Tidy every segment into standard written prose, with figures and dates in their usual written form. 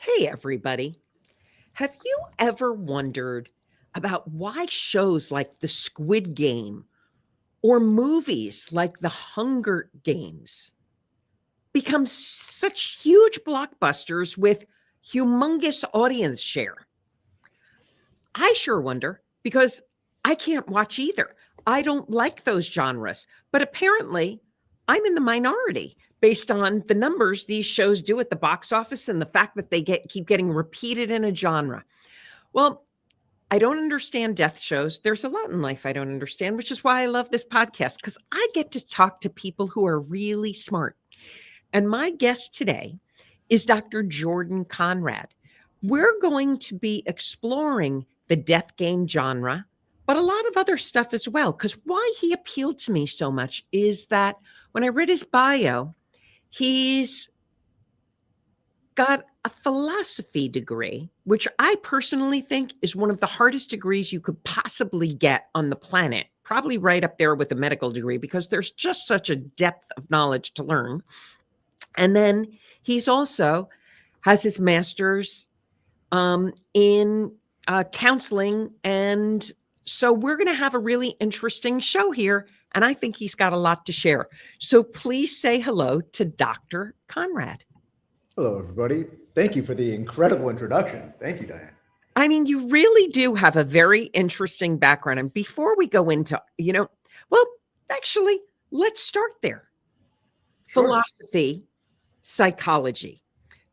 Hey, everybody. Have you ever wondered about why shows like The Squid Game or movies like The Hunger Games become such huge blockbusters with humongous audience share? I sure wonder because I can't watch either. I don't like those genres, but apparently I'm in the minority based on the numbers these shows do at the box office and the fact that they keep getting repeated in a genre. Well, I don't understand death shows. There's a lot in life I don't understand, which is why I love this podcast because I get to talk to people who are really smart. And my guest today is Dr. Jordan Conrad. We're going to be exploring the death game genre, but a lot of other stuff as well. Because why he appealed to me so much is that when I read his bio, he's got a philosophy degree, which I personally think is one of the hardest degrees you could possibly get on the planet, probably right up there with a medical degree, because there's just such a depth of knowledge to learn. And then he's also has his master's in counseling. And so we're going to have a really interesting show here. And I think he's got a lot to share. So please say hello to Dr. Conrad. Hello, everybody. Thank you for the incredible introduction. Thank you, Diane. I mean, you really do have a very interesting background. And before we go into, well, actually, let's start there. Sure. Philosophy, psychology.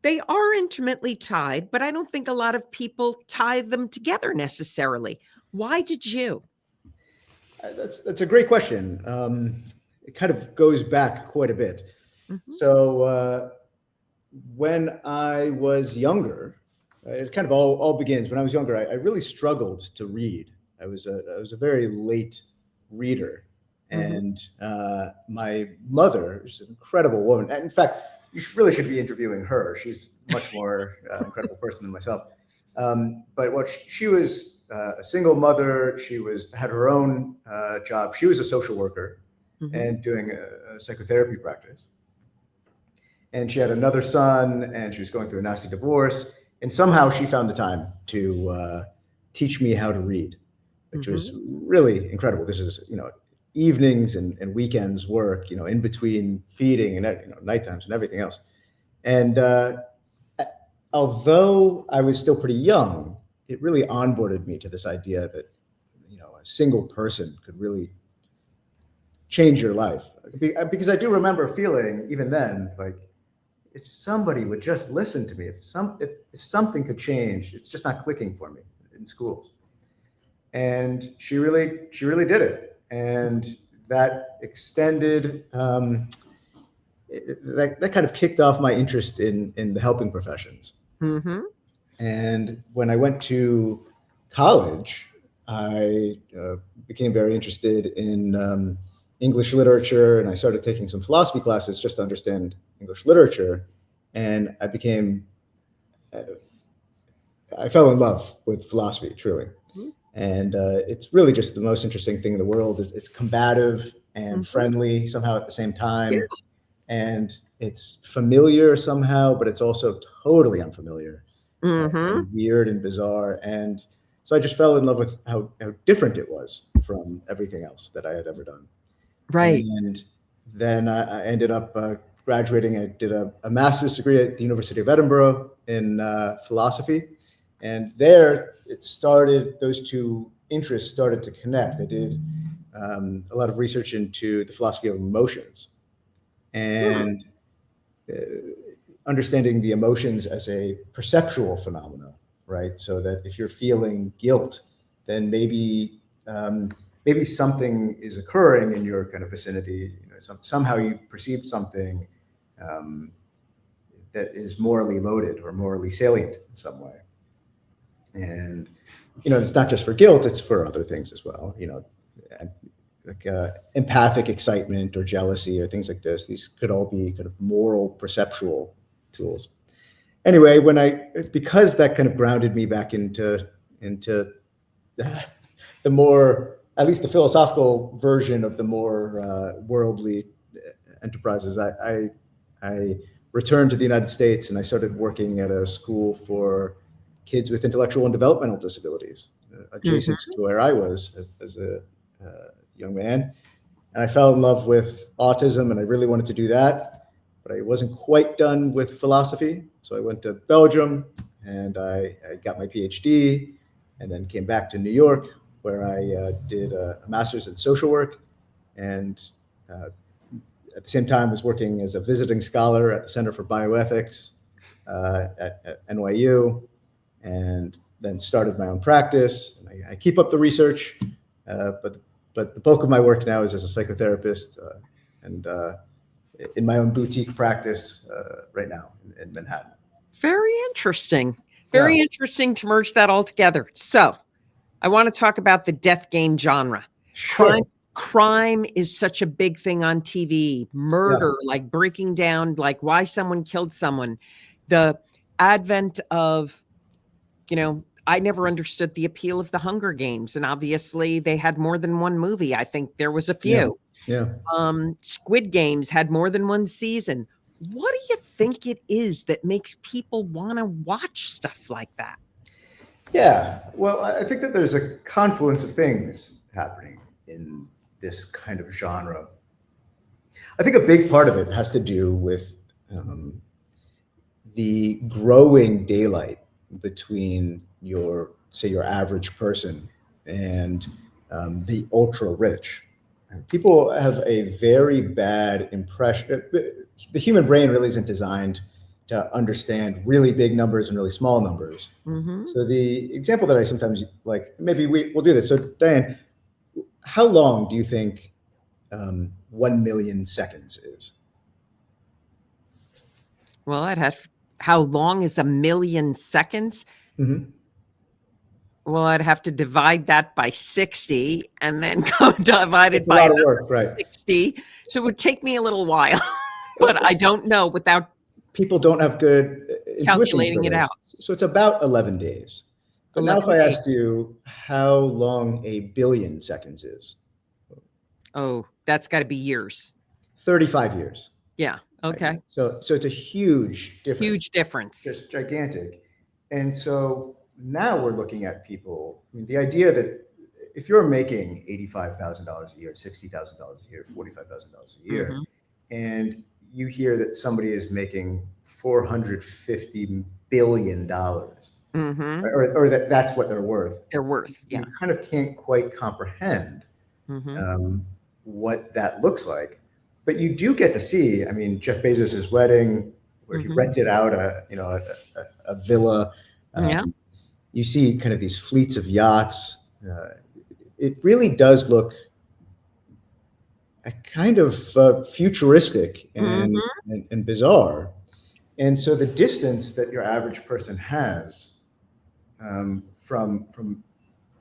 They are intimately tied, but I don't think a lot of people tie them together necessarily. Why did you? That's a great question. It kind of goes back quite a bit. Mhm. So when I was younger, it kind of all begins. When I was younger, I really struggled to read. I was a very late reader. And my mother is an incredible woman. And in fact, you really should be interviewing her. She's a much more incredible person than myself. But she was a single mother. She had her own job. She was a social worker and doing a psychotherapy practice. And she had another son, and she was going through a nasty divorce. And somehow she found the time to teach me how to read, which was really incredible. This is, evenings and weekends work, in between feeding and night times and everything else. And although I was still pretty young, it really onboarded me to this idea that, a single person could really change your life. Because I do remember feeling even then, like, if somebody would just listen to me, if something could change, it's just not clicking for me in schools. And she really did it. And that extended, that kind of kicked off my interest in the helping professions. And when I went to college, I became very interested in English literature, and I started taking some philosophy classes just to understand English literature. And I fell in love with philosophy, truly. And it's really just the most interesting thing in the world. It's combative and friendly somehow at the same time. Yeah. And it's familiar somehow, but it's also totally unfamiliar and weird and bizarre. And so I just fell in love with how different it was from everything else that I had ever done. Right. And then I ended up graduating. I did a master's degree at the University of Edinburgh in philosophy. And there those two interests started to connect. I did a lot of research into the philosophy of emotions and understanding the emotions as a perceptual phenomenon, right? So that if you're feeling guilt, then maybe something is occurring in your kind of vicinity. Somehow you've perceived something that is morally loaded or morally salient in some way. And it's not just for guilt; it's for other things as well. Like empathic excitement or jealousy or things like this. These could all be kind of moral, perceptual tools. Anyway, because that kind of grounded me back into the more, at least the philosophical version of the more worldly enterprises, I returned to the United States, and I started working at a school for kids with intellectual and developmental disabilities, adjacent to where I was as a young man. And I fell in love with autism, and I really wanted to do that, but I wasn't quite done with philosophy. So I went to Belgium, and I got my Ph.D., and then came back to New York, where I did a master's in social work, and at the same time was working as a visiting scholar at the Center for Bioethics at NYU, and then started my own practice. And I keep up the research, but the bulk of my work now is as a psychotherapist and in my own boutique practice right now in Manhattan. Very interesting. Very interesting to merge that all together. So I want to talk about the death game genre. Sure. Crime is such a big thing on TV. Murder, like breaking down, like why someone killed someone. The advent of, I never understood the appeal of the Hunger Games. And obviously they had more than one movie. I think there was a few. Yeah. Squid Games had more than one season. What do you think it is that makes people want to watch stuff like that? Yeah. Well, I think that there's a confluence of things happening in this kind of genre. I think a big part of it has to do with the growing daylight between your average person and the ultra rich. People have a very bad impression. The human brain really isn't designed to understand really big numbers and really small numbers. So the example that I sometimes like, maybe we'll do this. So Diane, how long do you think 1 million seconds is? Well, how long is 1 million seconds? Well, I'd have to divide that by 60 and then go divide it by a lot of work, right? 60. So it would take me a little while, but I don't know without people don't have good calculating it out. So it's about 11 days. But now if I asked you how long 1 billion seconds is. Oh, that's got to be years. 35 years. Yeah. Okay. Right? So it's a huge difference. Huge difference. Just gigantic. And so now we're looking at people. I mean, the idea that if you're making $85,000 a year, $60,000 a year, $45,000 a year, and you hear that somebody is making $450 billion, or that's what they're worth. They're worth, yeah. You kind of can't quite comprehend what that looks like. But you do get to see, I mean, Jeff Bezos's wedding, where he rented out a villa. You see kind of these fleets of yachts. It really does look kind of futuristic and bizarre. And so the distance that your average person has from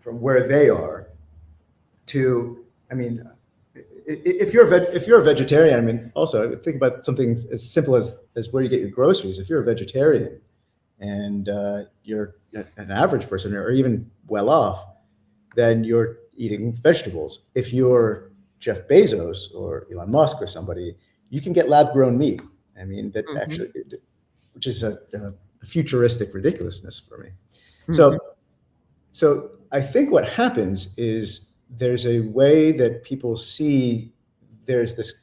where they are to, I mean, if you're a vegetarian, I mean, also think about something as simple as where you get your groceries. If you're a vegetarian and you're an average person or even well off, then you're eating vegetables. If you're Jeff Bezos or Elon Musk or somebody, you can get lab grown meat. I mean, that actually, which is a futuristic ridiculousness for me. So I think what happens is there's a way that people see there's this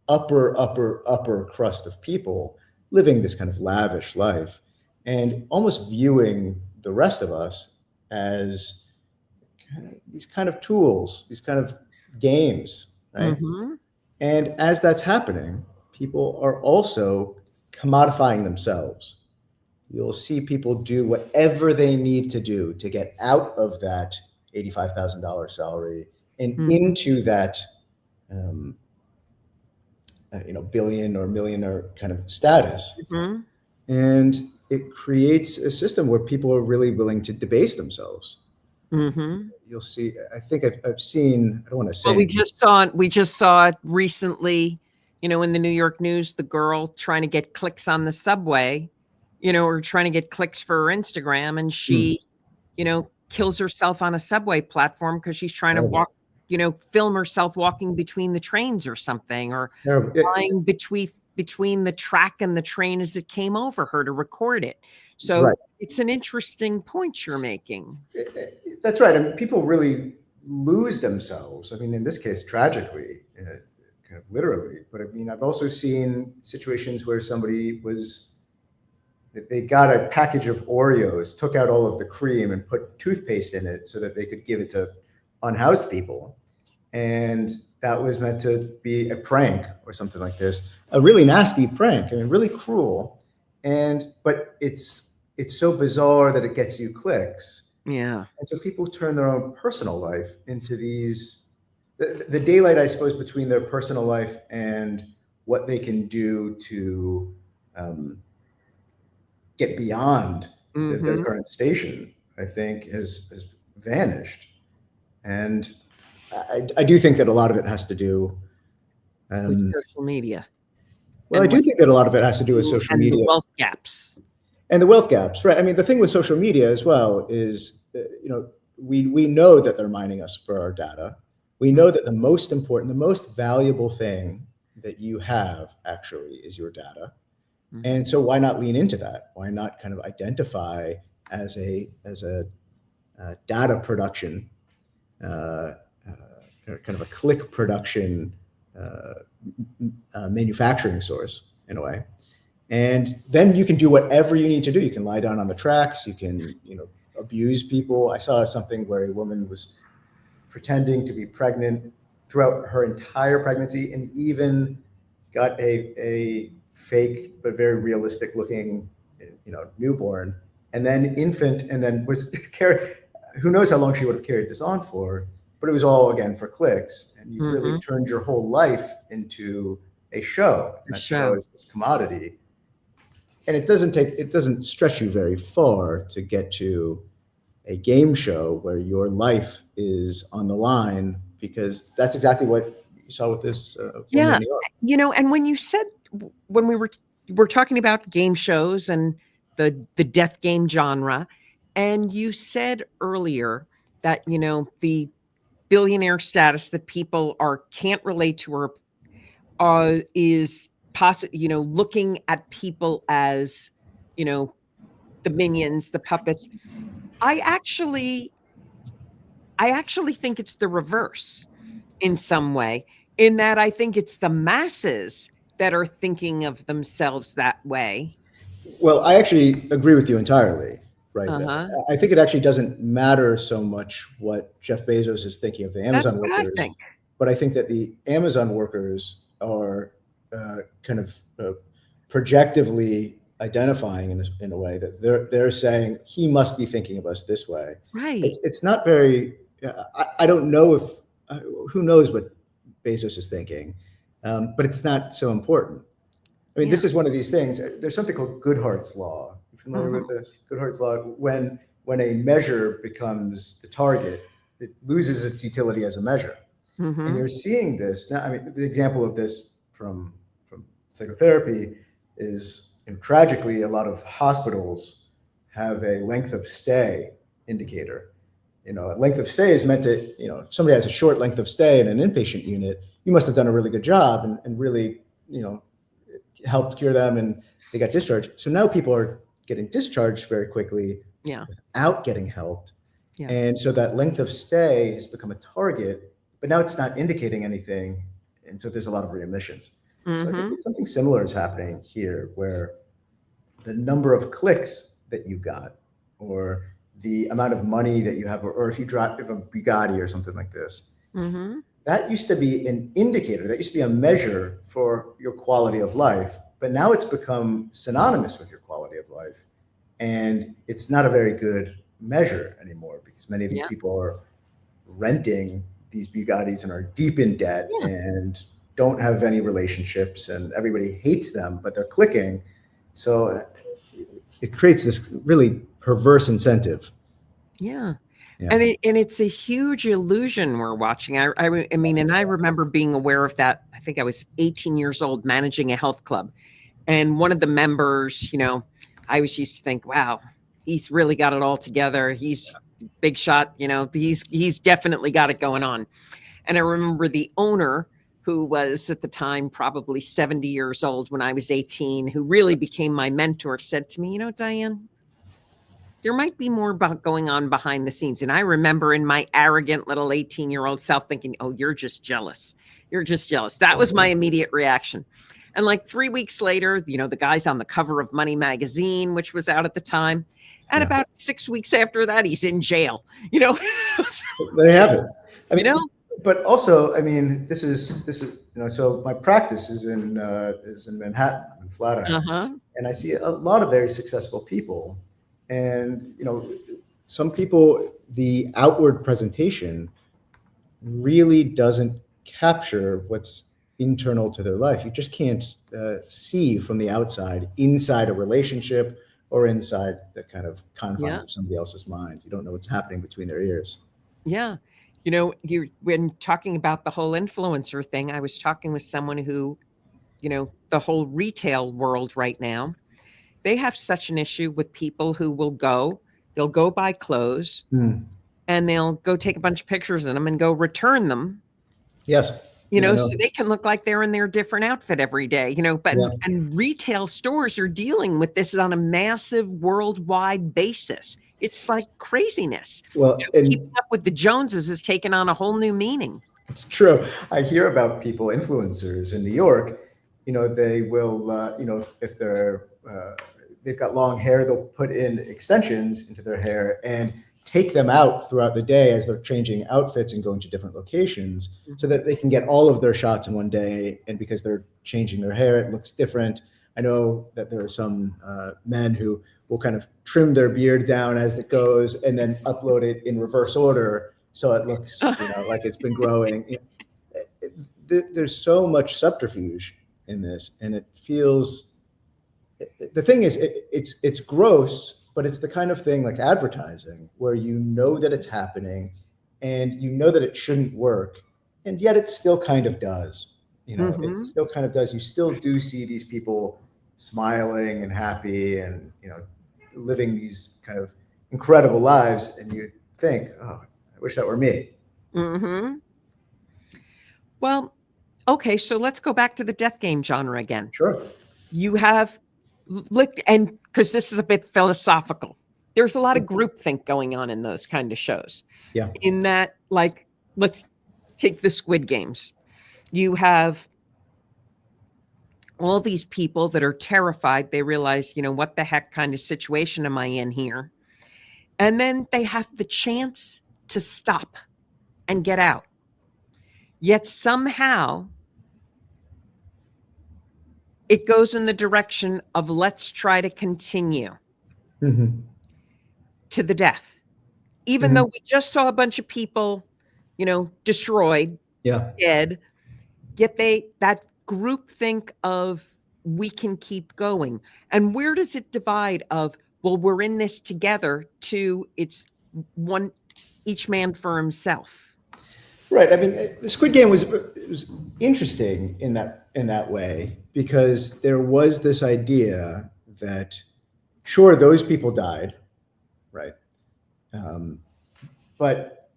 upper crust of people living this kind of lavish life and almost viewing the rest of us as these kind of tools, these kind of games, right? And as that's happening, people are also commodifying themselves. You'll see people do whatever they need to do to get out of that $85,000 salary and into that, billion or millionaire kind of status. And it creates a system where people are really willing to debase themselves. You'll see. I think I've seen. I don't want to say. Well, we just saw it recently. In the New York news, the girl trying to get clicks on the subway, or trying to get clicks for her Instagram, and she, kills herself on a subway platform because she's trying to walk, film herself walking between the trains or something, or flying between the track and the train as it came over her to record it. So Right. it's an interesting point you're making. That's right. I mean, people really lose themselves. I mean, in this case, tragically, kind of literally. But I mean, I've also seen situations where somebody they got a package of Oreos, took out all of the cream and put toothpaste in it so that they could give it to unhoused people. And that was meant to be a prank or something like this, a really nasty prank. I mean, really cruel. But it's so bizarre that it gets you clicks. Yeah. And so people turn their own personal life into the daylight, I suppose, between their personal life and what they can do to get beyond their current station, I think, has vanished. And I do think that a lot of it has to do. With social media. Well, I do think that a lot of it has to do with social and media. the wealth gaps. And the wealth gaps, right? I mean, the thing with social media as well is, we know that they're mining us for our data. We know that the most important, the most valuable thing that you have actually is your data. And so why not lean into that? Why not kind of identify as a data production, kind of a click production manufacturing source in a way? And then you can do whatever you need to do. You can lie down on the tracks. You can, abuse people. I saw something where a woman was pretending to be pregnant throughout her entire pregnancy, and even got a fake but very realistic looking, newborn, and then infant, and then was carried. Who knows how long she would have carried this on for? But it was all again for clicks, and you really turned your whole life into a show. And that show is this commodity. And it doesn't stretch you very far to get to a game show where your life is on the line, because that's exactly what you saw with this woman in New York. And when you said, when we were talking about game shows and the death game genre, and you said earlier that, the billionaire status that people can't relate to or is looking at people as, the minions, the puppets. I actually think it's the reverse in some way, in that I think it's the masses that are thinking of themselves that way. Well, I actually agree with you entirely. Right. Uh-huh. I think it actually doesn't matter so much what Jeff Bezos is thinking of the Amazon That's what workers, I think. but I think that the Amazon workers are kind of projectively identifying in a way that they're saying he must be thinking of us this way. Right. It's not very. I don't know if who knows what Bezos is thinking, but it's not so important. I mean, this is one of these things. There's something called Goodharts Law. You familiar with this? Goodharts Law. When a measure becomes the target, it loses its utility as a measure. And you're seeing this now. I mean, the example of this from psychotherapy is, tragically, a lot of hospitals have a length of stay indicator. A length of stay is meant to, if somebody has a short length of stay in an inpatient unit, you must have done a really good job and really, helped cure them, and they got discharged. So now people are getting discharged very quickly without getting helped. And so that length of stay has become a target, but now it's not indicating anything. And so there's a lot of readmissions. So I think something similar is happening here, where the number of clicks that you got, or the amount of money that you have, or if you drive a Bugatti or something like this, that used to be an indicator, that used to be a measure for your quality of life, but now it's become synonymous with your quality of life. And it's not a very good measure anymore, because many of these people are renting these Bugattis and are deep in debt and don't have any relationships, and everybody hates them, but they're clicking. So it creates this really perverse incentive. Yeah. And it's a huge illusion we're watching. I mean, and I remember being aware of that. I think I was 18 years old, managing a health club. And one of the members, I always used to think, wow, he's really got it all together. He's big shot, he's definitely got it going on. And I remember the owner who was at the time probably 70 years old when I was 18, who really became my mentor, said to me, Diane, there might be more about going on behind the scenes. And I remember in my arrogant little 18-year-old self thinking, oh, you're just jealous. You're just jealous. That was my immediate reaction. And like 3 weeks later, the guy's on the cover of Money Magazine, which was out at the time. And about 6 weeks after that, he's in jail. There you have it. I mean, You know? but also, I mean, this is so my practice is in Manhattan, in Flatiron, and I see a lot of very successful people, and some people, the outward presentation really doesn't capture what's internal to their life. You just can't see from the outside inside a relationship or inside the kind of confines of somebody else's mind. You don't know what's happening between their ears. Yeah. When talking about the whole influencer thing, I was talking with someone who, the whole retail world right now, they have such an issue with people who they'll go buy clothes and they'll go take a bunch of pictures of them and go return them. Yes. So they can look like they're in their different outfit every day, and retail stores are dealing with this on a massive worldwide basis. It's like craziness. Well, keeping up with the Joneses has taken on a whole new meaning. It's true. I hear about people, influencers in New York, they will, if they've got long hair, they'll put in extensions into their hair and take them out throughout the day as they're changing outfits and going to different locations so that they can get all of their shots in one day. And because they're changing their hair, it looks different. I know that there are some men who will kind of trim their beard down as it goes and then upload it in reverse order so it looks like it's been growing. There's so much subterfuge in this, and it feels, the thing is, it's gross, but it's the kind of thing like advertising where that it's happening and that it shouldn't work, and yet it still kind of does. It still kind of does. You still do see these people smiling and happy and living these kind of incredible lives, and you think, oh, I wish that were me. Well, okay, so let's go back to the death game genre again. Sure. You have, and because this is a bit philosophical, there's a lot of groupthink going on in those kind of shows. Yeah. In that, like, let's take the Squid Games. You have all these people that are terrified. They realize, what the heck kind of situation am I in here? And then they have the chance to stop and get out. Yet somehow it goes in the direction of let's try to continue to the death. Even though we just saw a bunch of people, destroyed, dead, yet that groupthink of we can keep going. And where does it divide of, well, we're in this together, to it's one, each man for himself? Right. I mean, the Squid Game was interesting in that way, because there was this idea that, sure, those people died, right? But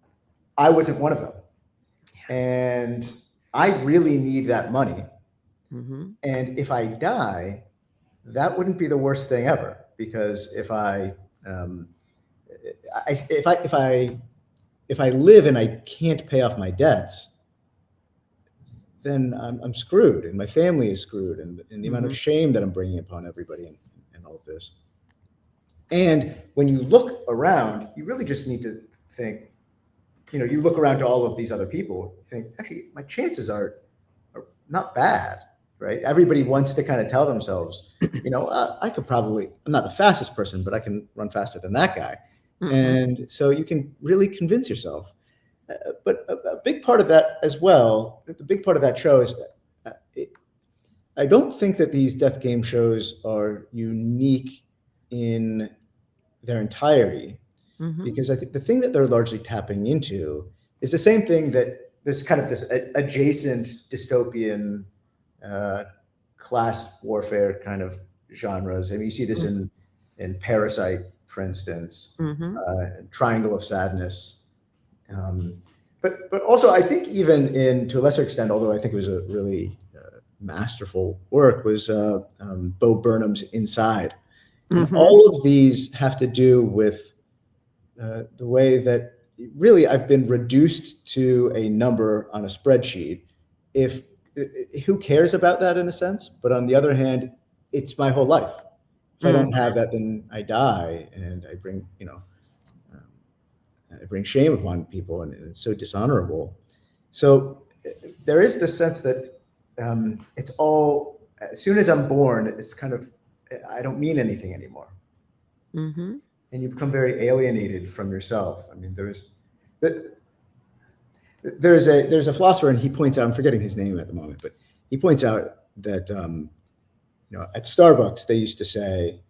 I wasn't one of them. And I really need that money. And if I die, that wouldn't be the worst thing ever, because if I live and I can't pay off my debts, then I'm screwed, and my family is screwed, and the amount of shame that I'm bringing upon everybody and all of this. And when you look around, you really just need to think, you look around to all of these other people, think, actually, my chances are not bad, right? Everybody wants to kind of tell themselves, I could probably, I'm not the fastest person, but I can run faster than that guy. And so you can really convince yourself. But a big part of that as well, the big part of that show is, I don't think that these death game shows are unique in their entirety, because I think the thing that they're largely tapping into is the same thing that this kind of this adjacent dystopian class warfare kind of genres. I mean, you see this in Parasite, for instance, Triangle of Sadness. but also I think even to a lesser extent, although I think it was a really masterful work, was Bo Burnham's Inside. And Mm-hmm. all of these have to do with the way that really I've been reduced to a number on a spreadsheet. If who cares about that in a sense? But on the other hand, it's my whole life. If I don't have that, then I die, and I bring I bring shame upon people, and it's so dishonorable. So there is this sense that it's all, as soon as I'm born, it's kind of, I don't mean anything anymore. Mm-hmm. And you become very alienated from yourself. I mean, there's a philosopher, and he points out, I'm forgetting his name at the moment, but he points out that at Starbucks they used to say,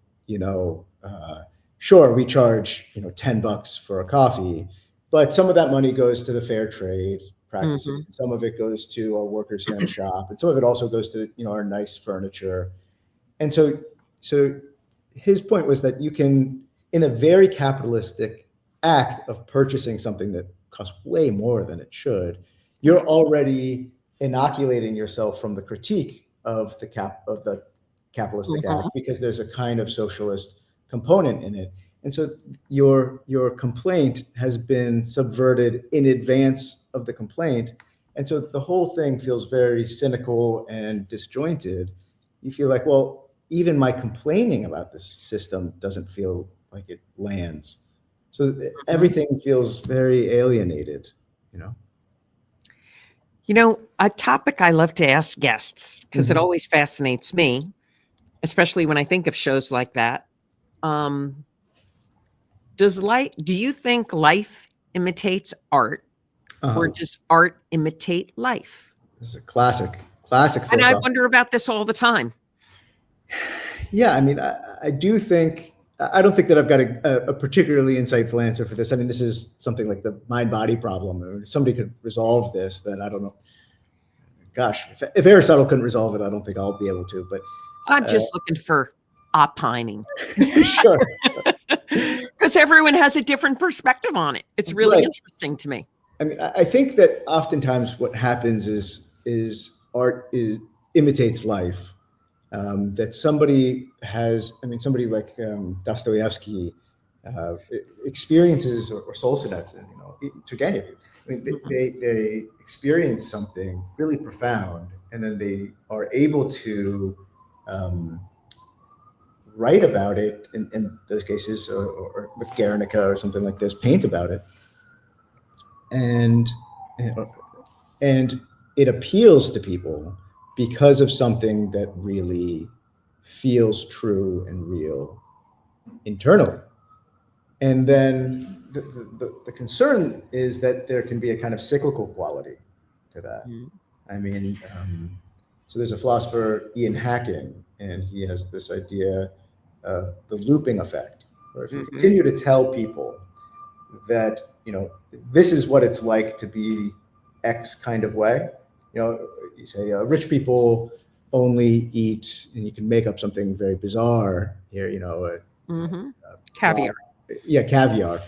sure, we charge $10 for a coffee, but some of that money goes to the fair trade practices, and some of it goes to our workers here in the shop, and some of it also goes to our nice furniture. And so his point was that you can, in a very capitalistic act of purchasing something that costs way more than it should, you're already inoculating yourself from the critique of the capitalistic act, because there's a kind of socialist component in it. And so your complaint has been subverted in advance of the complaint. And so the whole thing feels very cynical and disjointed. You feel like, well, even my complaining about this system doesn't feel like it lands. So everything feels very alienated, A topic I love to ask guests, because it always fascinates me, especially when I think of shows like that. Do you think life imitates art, or does art imitate life? This is a classic philosophy. And I wonder about this all the time. Yeah, I mean, I do think, I don't think that I've got a particularly insightful answer for this. I mean, this is something like the mind-body problem. I mean, if somebody could resolve this, then I don't know. Gosh, if Aristotle couldn't resolve it, I don't think I'll be able to. But I'm just looking for opining. Sure. Because everyone has a different perspective on it. It's really interesting to me. I mean, I think that oftentimes what happens is art imitates life. That somebody like Dostoevsky experiences, or Solzhenitsyn, Turgenev. I mean, they experience something really profound, and then they are able to write about it in those cases, or with Guernica or something like this, paint about it, and it appeals to people because of something that really feels true and real internally. And then the concern is that there can be a kind of cyclical quality to that. I mean, so there's a philosopher, Ian Hacking, and he has this idea, the looping effect, where if you continue to tell people that, this is what it's like to be X kind of way, you say rich people only eat, and you can make up something very bizarre here, caviar. Yeah, caviar.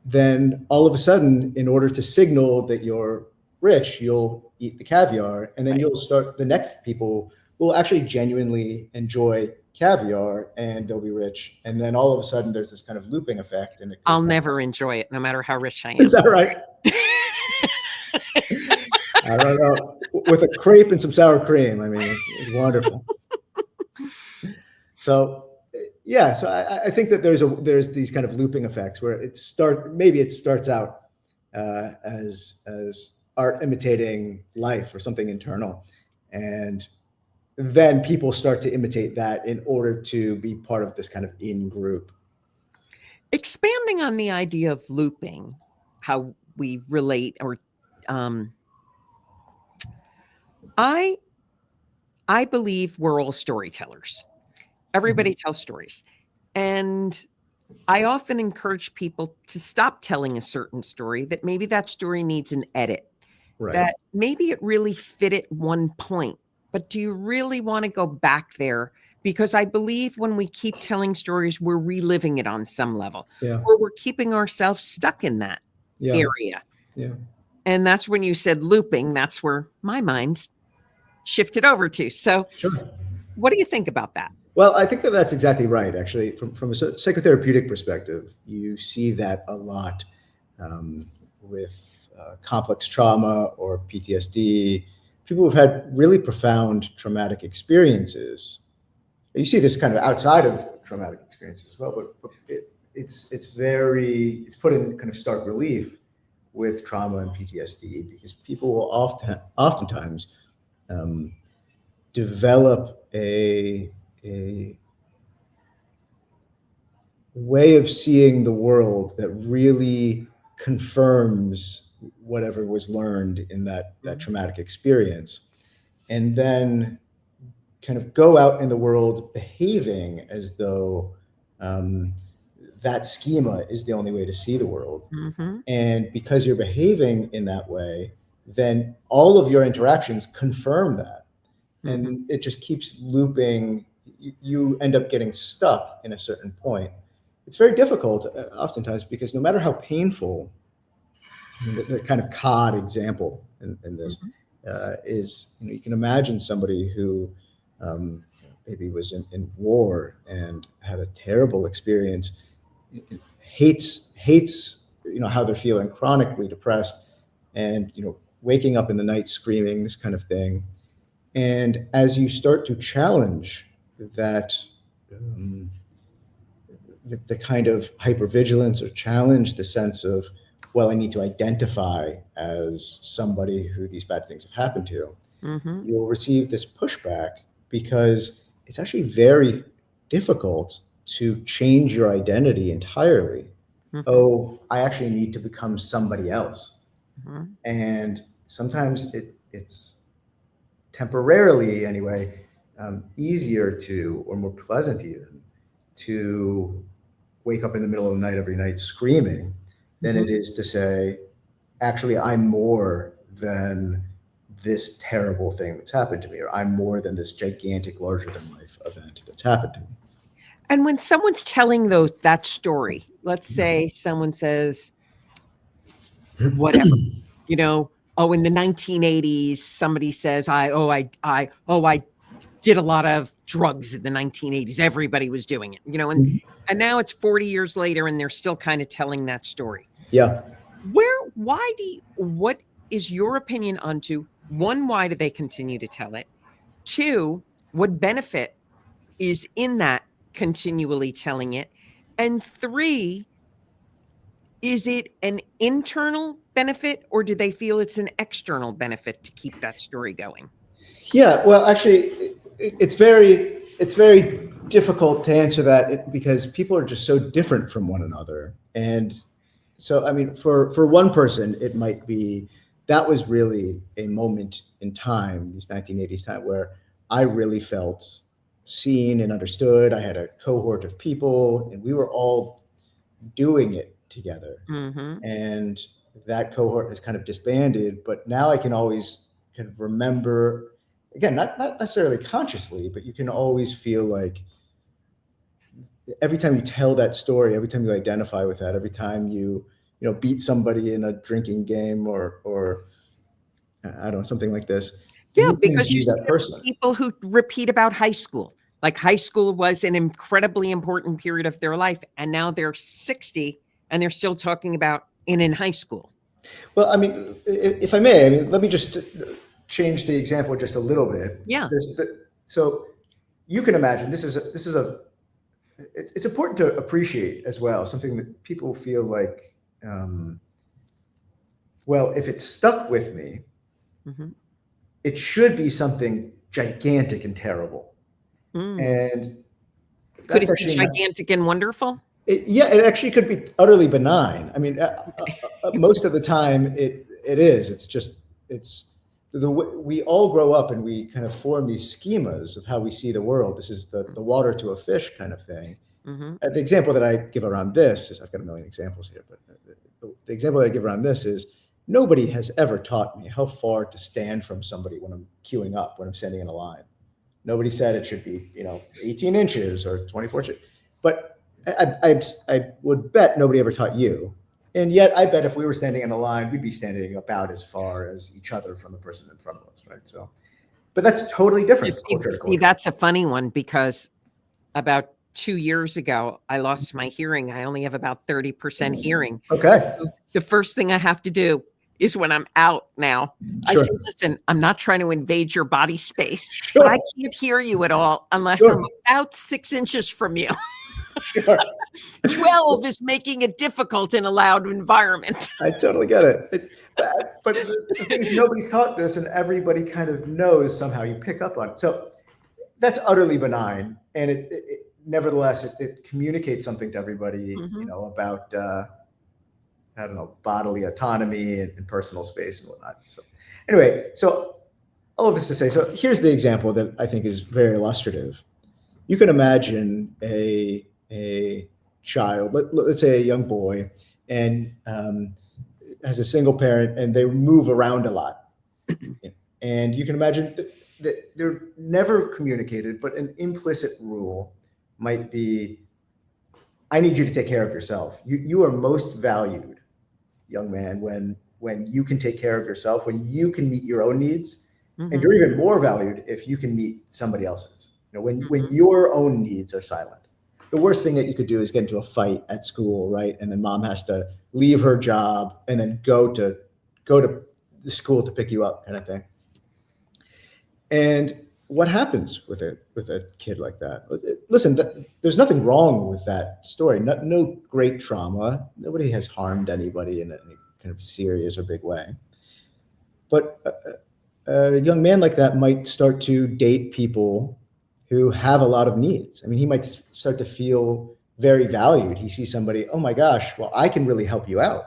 Then all of a sudden, in order to signal that you're rich, you'll eat the caviar, and then the next people will actually genuinely enjoy caviar, and they'll be rich. And then all of a sudden there's this kind of looping effect. And I'll never enjoy it, no matter how rich I am. Is that right? I don't know. With a crepe and some sour cream, I mean, it's wonderful. So yeah, so I think that there's these kind of looping effects where it starts out as art imitating life or something internal, and then people start to imitate that in order to be part of this kind of in-group. Expanding on the idea of looping, how we relate, or I believe we're all storytellers. Everybody tells stories. And I often encourage people to stop telling a certain story, that maybe that story needs an edit, that maybe it really fit at one point. But do you really want to go back there? Because I believe when we keep telling stories, we're reliving it on some level, or we're keeping ourselves stuck in that area. Yeah. And that's when you said looping. That's where my mind shifted over to. So, Sure. what do you think about that? Well, I think that that's exactly right. Actually, from a psychotherapeutic perspective, you see that a lot with complex trauma or PTSD. People who've had really profound traumatic experiences. You see this kind of outside of traumatic experiences as well, but it's put in kind of stark relief with trauma and PTSD because people will oftentimes um, develop a way of seeing the world that really confirms whatever was learned in that traumatic experience, and then kind of go out in the world behaving as though um, that schema is the only way to see the world. Mm-hmm. And because you're behaving in that way, then all of your interactions confirm that. Mm-hmm. And it just keeps looping. You end up getting stuck in a certain point. It's very difficult oftentimes because no matter how painful, the kind of COD example in this Mm-hmm. is, you can imagine somebody who um, maybe was in war and had a terrible experience, hates how they're feeling, chronically depressed, and waking up in the night screaming, this kind of thing. And as you start to challenge that, um, the kind of hypervigilance, or challenge the sense of, well, I need to identify as somebody who these bad things have happened to, Mm-hmm. you'll receive this pushback because it's actually very difficult to change your identity entirely. Mm-hmm. Oh, I actually need to become somebody else. Mm-hmm. And sometimes it's temporarily anyway, easier to, or more pleasant even, to wake up in the middle of the night every night screaming than Mm-hmm. it is to say, actually, I'm more than this terrible thing that's happened to me, or I'm more than this gigantic, larger than life event that's happened to me. And when someone's telling that story, let's say someone says, whatever, you know, oh, in the 1980s, somebody says, I did a lot of drugs in the 1980s. Everybody was doing it, and now it's 40 years later and they're still kind of telling that story. Yeah. What is your opinion onto one, why do they continue to tell it? Two, what benefit is in that continually telling it? And three, is it an internal benefit or do they feel it's an external benefit to keep that story going? Yeah, well, actually, it's very difficult to answer that because people are just so different from one another. And so, I mean, for one person, it might be that was really a moment in time, these 1980s time, where I really felt seen and understood. I had a cohort of people, and we were all doing it together. Mm-hmm. And that cohort has kind of disbanded, but now I can always kind of remember, again, not necessarily consciously, but you can always feel like every time you tell that story, every time you identify with that, every time you beat somebody in a drinking game, or I don't know, something like this, Yeah, you can because you be see that person. people who repeat about high school. Like high school was an incredibly important period of their life, and now they're 60 and they're still talking about in high school. Well, I mean, if I may, I mean, let me just change the example just a little bit. Yeah. So you can imagine it's important to appreciate as well, something that people feel like, um, well, if it's stuck with me, Mm-hmm. it should be something gigantic and terrible. Mm. And Could that's it be actually not, gigantic and wonderful? yeah, it actually could be utterly benign. I mean, most of the time it is. It's just, it's we all grow up and we kind of form these schemas of how we see the world. This is the water to a fish kind of thing. Mm-hmm. The example that I give around this is, I've got a million examples here, but the example that I give around this is, nobody has ever taught me how far to stand from somebody when I'm queuing up, when I'm standing in a line. Nobody said it should be, 18 inches or 24 inches. But I would bet nobody ever taught you And yet, I bet if we were standing in a line, we'd be standing about as far as each other from the person in front of us, right? So, but that's totally different culture to culture. That's a funny one, because about 2 years ago, I lost my hearing. I only have about 30% hearing. Okay. So the first thing I have to do is, when I'm out now, I Sure. say, listen, I'm not trying to invade your body space, Sure. but I can't hear you at all unless Sure. I'm about 6 inches from you. Sure. 12 is making it difficult in a loud environment. I totally get it. But the thing is, nobody's taught this, and everybody kind of knows somehow. You pick up on it. So that's utterly benign, and nevertheless it communicates something to everybody, about I don't know, bodily autonomy and personal space and whatnot. So anyway, so all of this to say, so here's the example that I think is very illustrative. You can imagine a child, let's say a young boy, and has a single parent, and they move around a lot. And you can imagine that they're never communicated, but an implicit rule might be, I need you to take care of yourself. You are most valued, young man, when you can take care of yourself, when you can meet your own needs. And you're even more valued if you can meet somebody else's. When your own needs are silent. The worst thing that you could do is get into a fight at school, right? And then mom has to leave her job and then go to the school to pick you up, kind of thing. And what happens with a kid like that? Listen, there's nothing wrong with that story. No great trauma. Nobody has harmed anybody in any kind of serious or big way. But a young man like that might start to date people who have a lot of needs. I mean, he might start to feel very valued. He sees somebody, oh my gosh, well, I can really help you out.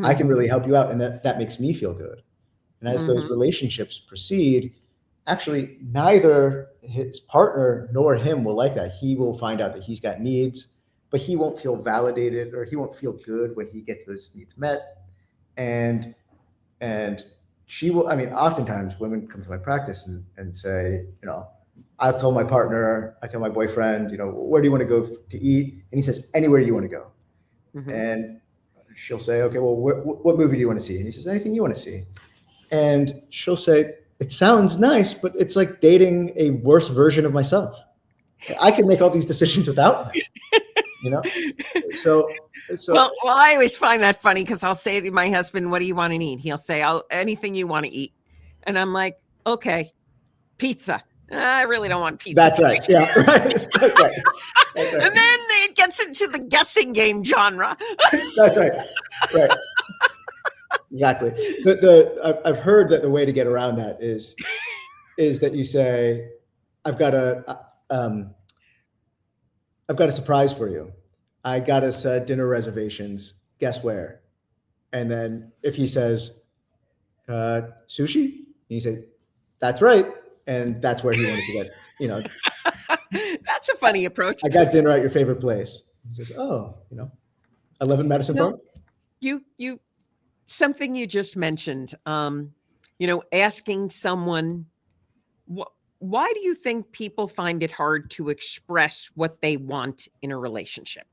I can really help you out. And that makes me feel good. And as those relationships proceed, actually neither his partner nor him will like that. He will find out that he's got needs, but he won't feel validated, or he won't feel good when he gets those needs met. And she will, I mean, oftentimes women come to my practice and say, I tell my partner, I tell my boyfriend, where do you want to go to eat? And he says, anywhere you want to go. And she'll say, okay, well, what movie do you want to see? And he says, anything you want to see. And she'll say, it sounds nice, but it's like dating a worse version of myself. I can make all these decisions without me, So well, I always find that funny, because I'll say to my husband, what do you want to eat? He'll say, anything you want to eat. And I'm like, okay, pizza. I really don't want pizza. That's right. Yeah, right. That's right. That's right. And then it gets into the guessing game genre. That's right. Right. Exactly. I've heard that the way to get around that is that you say, I've got a surprise for you. I got us dinner reservations. Guess where? And then if he says sushi, and you say, that's right. And that's where he wanted to get, That's a funny approach. I got dinner at your favorite place. He says, 11 Madison Park. Something you just mentioned, asking someone, why do you think people find it hard to express what they want in a relationship?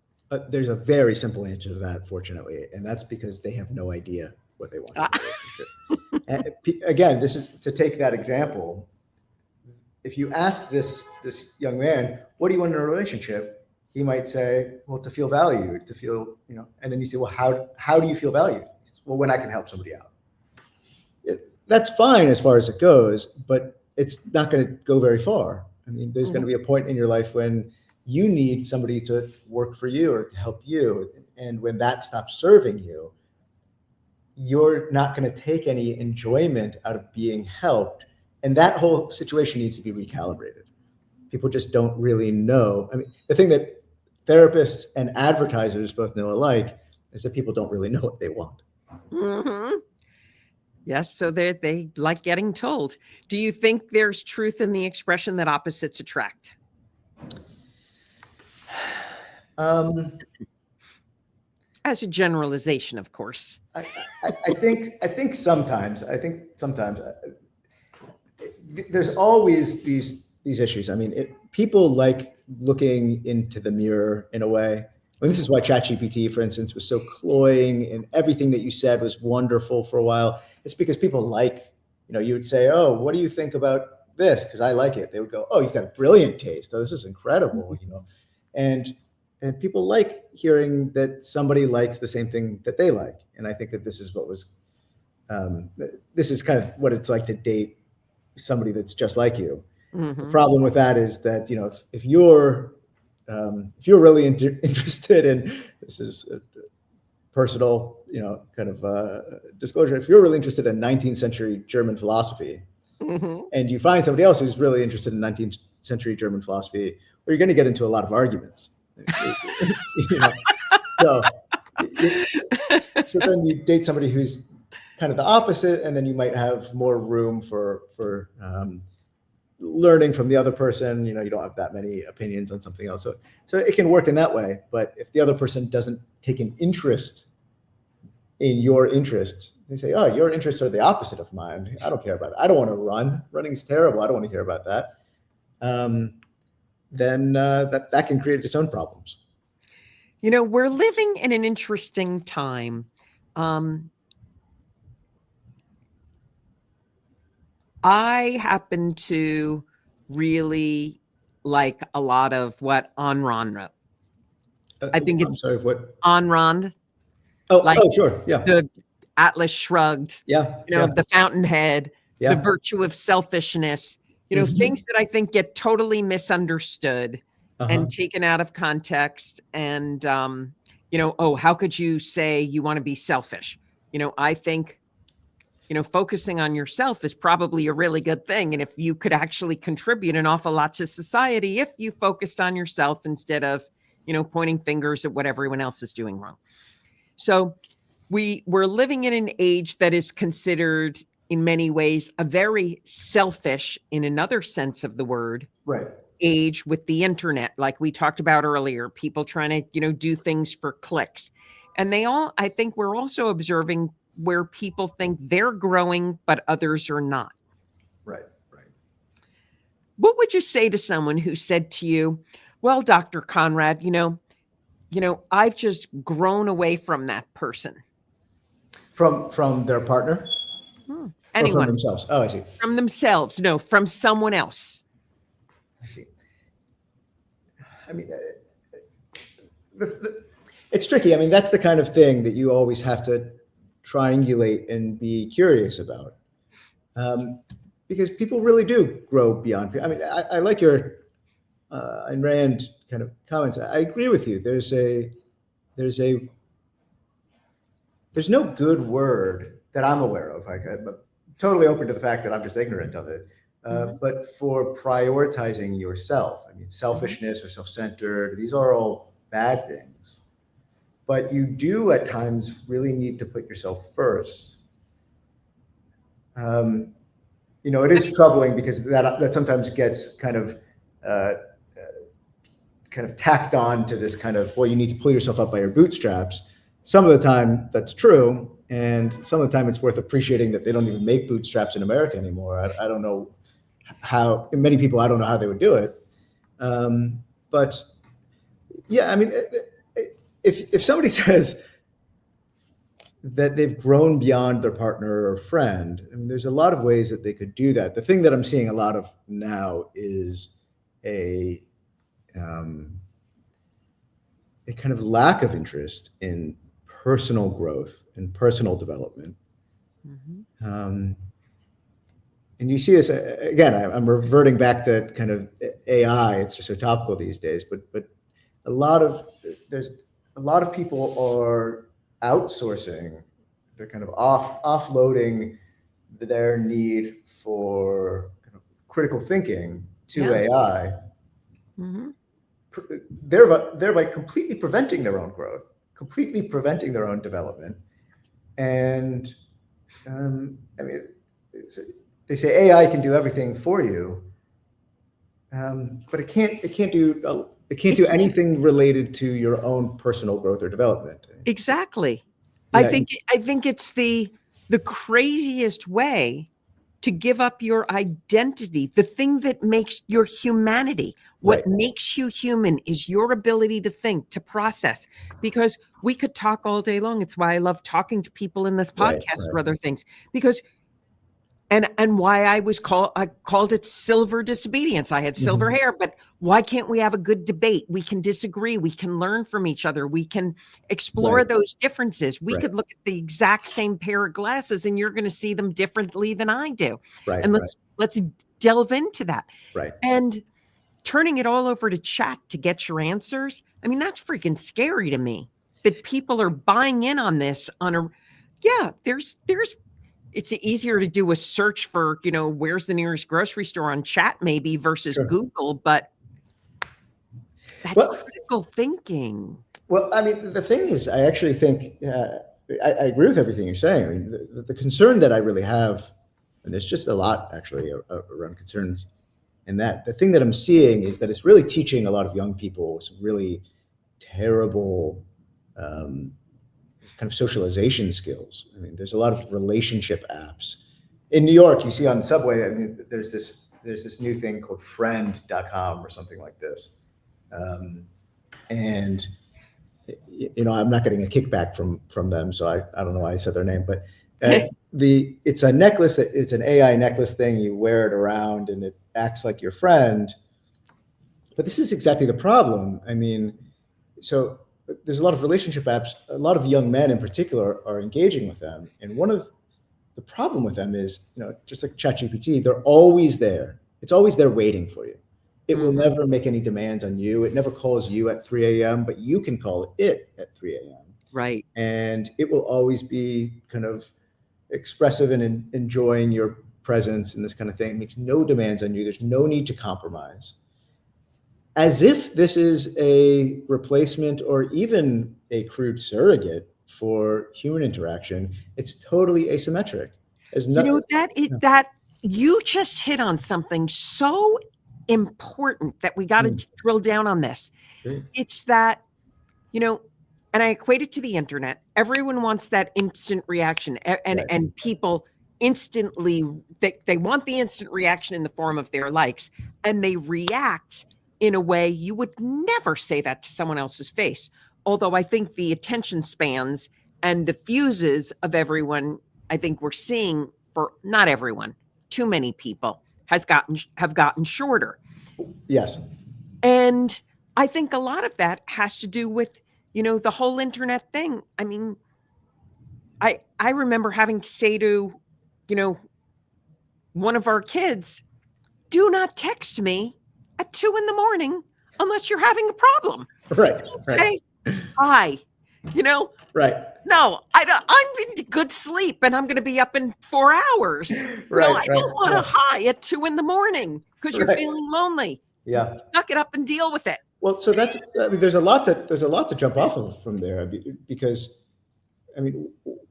There's a very simple answer to that, fortunately, and that's because they have no idea what they want in a relationship. And again, this is to take that example. If you ask this young man, what do you want in a relationship? He might say, well, to feel valued, to feel, and then you say, well, how do you feel valued? He says, well, when I can help somebody out. That's fine as far as it goes, but it's not going to go very far. I mean, there's going to be a point in your life when you need somebody to work for you or to help you. And when that stops serving you, you're not going to take any enjoyment out of being helped. And that whole situation needs to be recalibrated. People just don't really know. I mean, the thing that therapists and advertisers both know alike is that people don't really know what they want. Yes, so they like getting told. Do you think there's truth in the expression that opposites attract? As a generalization, of course. I think sometimes. There's always these issues. I mean, people like looking into the mirror in a way. mean, this is why ChatGPT, for instance, was so cloying, and everything that you said was wonderful for a while. It's because people like, you would say, "Oh, what do you think about this?" Because I like it. They would go, "Oh, you've got a brilliant taste. Oh, this is incredible," and people like hearing that somebody likes the same thing that they like. And I think that this is this is kind of what it's like to date somebody that's just like you. The problem with that is that, if you're really interested in, this is a personal, kind of disclosure. If you're really interested in 19th century German philosophy, and you find somebody else who's really interested in 19th century German philosophy, well, you're going to get into a lot of arguments. So, so then you date somebody who's kind of the opposite, and then you might have more room for learning from the other person. You don't have that many opinions on something else. So it can work in that way. But if the other person doesn't take an interest in your interests, they say, "Oh, your interests are the opposite of mine. I don't care about that. I don't want to run. Running is terrible. I don't want to hear about that." Then that can create its own problems. We're living in an interesting time. I happen to really like a lot of what Ayn Rand wrote. I think I'm sorry, what? Ayn Rand. Sure. Yeah. The Atlas Shrugged, Yeah. The Fountainhead, Yeah. the virtue of selfishness, things that I think get totally misunderstood and taken out of context. And, how could you say you want to be selfish? I think, focusing on yourself is probably a really good thing. And if you could actually contribute an awful lot to society, if you focused on yourself instead of, pointing fingers at what everyone else is doing wrong. So we're living in an age that is considered in many ways a very selfish, in another sense of the word, right, age with the internet, like we talked about earlier, people trying to, do things for clicks. And I think we're also observing where people think they're growing, but others are not. Right. What would you say to someone who said to you, "Well, Dr. Conrad, I've just grown away from that person"? From their partner? Anyone. Or from themselves? Oh, I see. From themselves. No, from someone else. I see. I mean, it's tricky. I mean, that's the kind of thing that you always have to triangulate and be curious about. Because people really do grow beyond. I mean, I like your Ayn Rand kind of comments. I agree with you. There's no good word that I'm aware of. I'm totally open to the fact that I'm just ignorant of it. But for prioritizing yourself, I mean, selfishness or self-centered, these are all bad things. But you do at times really need to put yourself first. It is troubling because that sometimes gets kind of tacked on to this kind of, well, you need to pull yourself up by your bootstraps. Some of the time that's true, and some of the time it's worth appreciating that they don't even make bootstraps in America anymore. I don't know how, many people, I don't know how they would do it. But yeah, I mean, if somebody says that they've grown beyond their partner or friend, I mean, there's a lot of ways that they could do that. The thing that I'm seeing a lot of now is a kind of lack of interest in personal growth and personal development. And you see this again. I'm reverting back to kind of AI. It's just so topical these days. But there's a lot of people are outsourcing. They're kind of offloading their need for kind of critical thinking to AI. Thereby completely preventing their own growth, completely preventing their own development. And I mean, they say AI can do everything for you, but it can't do anything related to your own personal growth or development. Exactly. Yeah. I think it's the craziest way to give up your identity, the thing that makes your humanity. What Right. makes you human is your ability to think, to process, because we could talk all day long. It's why I love talking to people in this Right, podcast right. or other things, because and why I called it silver disobedience. I had silver hair, but why can't we have a good debate? We can disagree, we can learn from each other, we can explore Right. those differences. We Right. could look at the exact same pair of glasses and you're going to see them differently than I do. Right. And Right. let's delve into that. Right. And turning it all over to chat to get your answers. I mean, that's freaking scary to me that people are buying in on this there's it's easier to do a search for, where's the nearest grocery store on chat maybe versus Sure. Google, but that critical thinking. Well, I mean, the thing is, I actually think I agree with everything you're saying. I mean, the concern that I really have, and there's just a lot actually around concerns in that. The thing that I'm seeing is that it's really teaching a lot of young people some really terrible kind of socialization skills. I mean, there's a lot of relationship apps. In New York, you see on the subway, I mean, there's this new thing called friend.com or something like this. And I'm not getting a kickback from them, so I don't know why I said their name, but it's a necklace it's an AI necklace thing. You wear it around and it acts like your friend. But this is exactly the problem. I mean, so there's a lot of relationship apps. A lot of young men in particular are engaging with them. And one of the problem with them is, just like ChatGPT, they're always there. It's always there waiting for you. It will never make any demands on you. It never calls you at 3 a.m., but you can call it at 3 a.m. Right. And it will always be kind of expressive and enjoying your presence and this kind of thing. It makes no demands on you. There's no need to compromise. As if this is a replacement or even a crude surrogate for human interaction. It's totally asymmetric. That you just hit on something so important that we got to drill down on this. Great. It's that, and I equate it to the internet. Everyone wants that instant reaction, and people instantly, they want the instant reaction in the form of their likes, and they react in a way you would never say that to someone else's face. Although I think the attention spans and the fuses of everyone, I think we're seeing, for not everyone, too many people have gotten shorter. Yes. And I think a lot of that has to do with, the whole internet thing. I mean, I remember having to say to, one of our kids, do not text me at 2 a.m. unless you're having a problem. Right. Say hi, Right. No, I'm in good sleep and I'm going to be up in 4 hours. Right. I don't want a hi at 2 a.m. because you're feeling lonely. Yeah. Suck it up and deal with it. Well, so there's a lot to jump off of from there, because